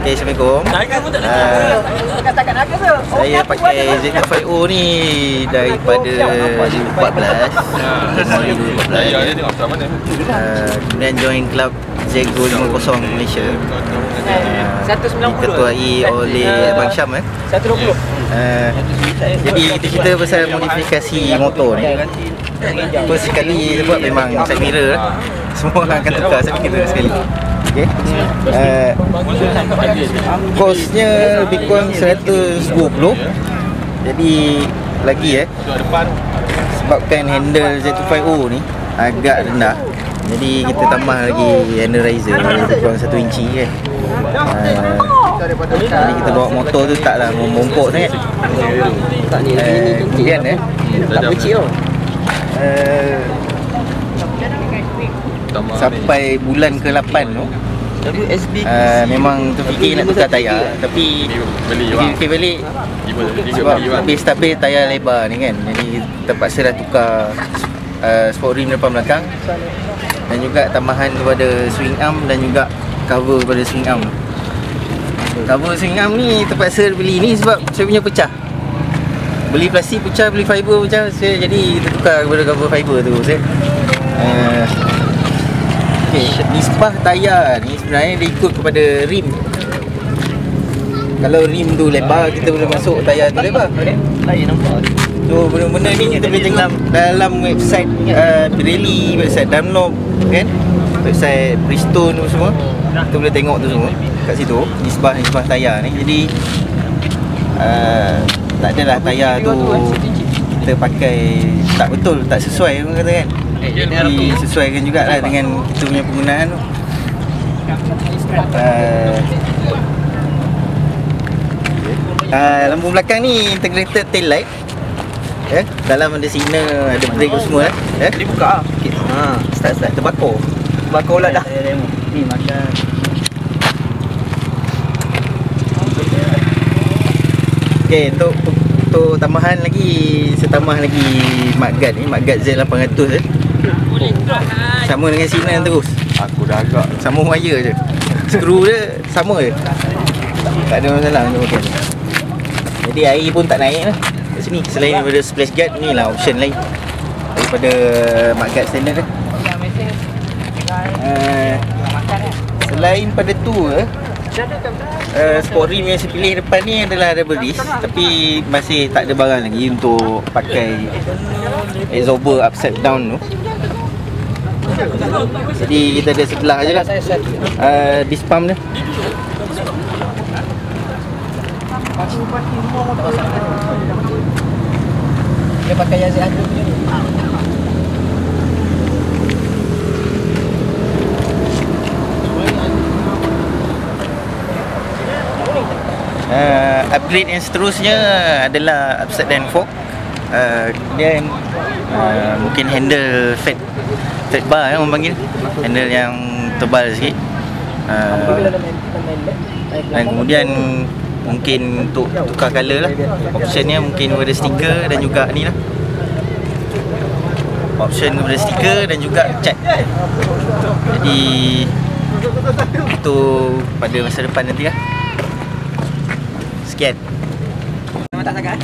Okay, Assalamualaikum. Saya pakai Z5O ni daripada 2014. Kemudian join club Zego 50 Malaysia. Diketuai oleh Abang Syam. 120. Jadi kita cerita pasal modifikasi motor ni. First sekali sebab memang saya kira semua orang akan tukar, saya kira sekali. Okay. Kosnya lebih kurang 120. Jadi lagi sebabkan handle Z250 ni agak rendah, jadi kita tambah lagi handle riser lebih kurang 1 inci kan. Jadi kita bawa motor tu taklah memompok sangat. Kemudian tak kecil sampai bulan ke-8 tu memang terfikir nak tukar tayar, tapi fikir balik sebab lebih stabil tayar lebar ni kan. Jadi terpaksa dah tukar sport rim depan belakang, dan juga tambahan kepada swing arm dan juga cover kepada swing arm. Cover swing arm ni terpaksa beli ni sebab saya punya pecah. Beli plastik pecah, beli fiber pecah, jadi kita tukar kepada cover fiber tu. Okay, nisbah tayar ni sebenarnya dia ikut kepada rim. Kalau rim tu lebar, kita boleh masuk tayar tu lebar. lain nampak. So benda-benda ni kita boleh tengok dalam website Pirelli, website Dunlop kan, website Bridgestone tu semua. Kita boleh tengok tu semua kat situ, nisbah tayar ni. Jadi tak adalah tayar tu kita pakai tak betul, tak sesuai orang kata kan. Jadi sesuaikan jugalah dengan kita punya penggunaan tu. Lampu belakang ni integrated tail light. Dalam ada signal, ada brake semua Boleh buka okey. Start terbakar lah dah. Ni makan. Okey, untuk tambahan lagi, saya tambah lagi mudguard ni, mudguard Z800 sama dengan signal terus. Aku dah agak sama wire je. Skru dia sama je. Tak ada masalah untuk pakai. Jadi air pun tak naik lah kat sini. Selain daripada splash guard, ni lah option lain daripada mudguard standard lah. Selain pada tu sport rim yang saya pilih depan ni adalah double disc, tapi masih tak ada barang lagi untuk pakai absorber upside down tu. Jadi kita ada sebelah je lah disc pump dia. Dia pakai yang Z100 punya ni. Upgrade yang seterusnya adalah upside down fork. Kemudian mungkin handle fat bar orang panggil, handle yang tebal sikit. Dan kemudian mungkin untuk tukar colour lah, optionnya mungkin kepada stiker dan juga ni lah, option kepada stiker dan juga cat. Jadi itu pada masa depan nanti lah. Sekian. Tak sangat.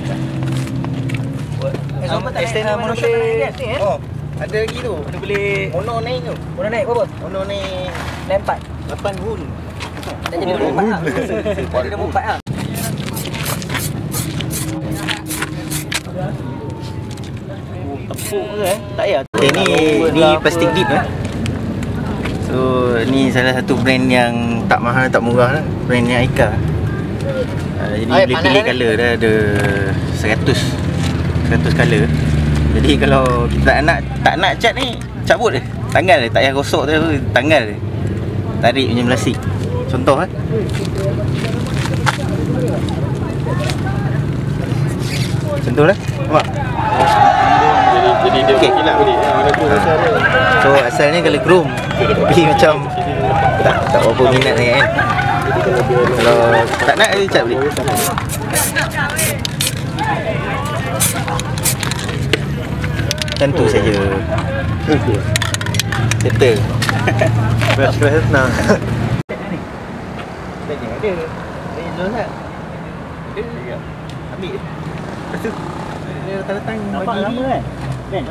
Extender mono shape. Oh, ada lagi tu. Ada boleh mono naik tu. Mono naik berapa? Mono naik 4. 8 hun. Dah jadi 24 lah. Jadi 24 lah. Tepuk ke tak payah. Okay, ni plastic dip So ni salah satu brand yang tak mahal tak murah lah, brandnya Aika. Jadi boleh pilih colour dah, ada 100 colour. Jadi kalau kita tak nak cat ni, cabut je, tanggal je, tak payah gosok tu, tanggal je, tarik punya plastik. Contoh contoh lah, nampak? Jadi dia okay. Kilat balik. So asalnya colour chrome, tapi macam tak berapa minat ni kan. Kalau tak nak, dia cat balik. Tentu saja. Settle. Rasa senang. Ada. Los kan? Ada. Ambil. Lepas tu dia datang-datang Nampak lama kan? Kan?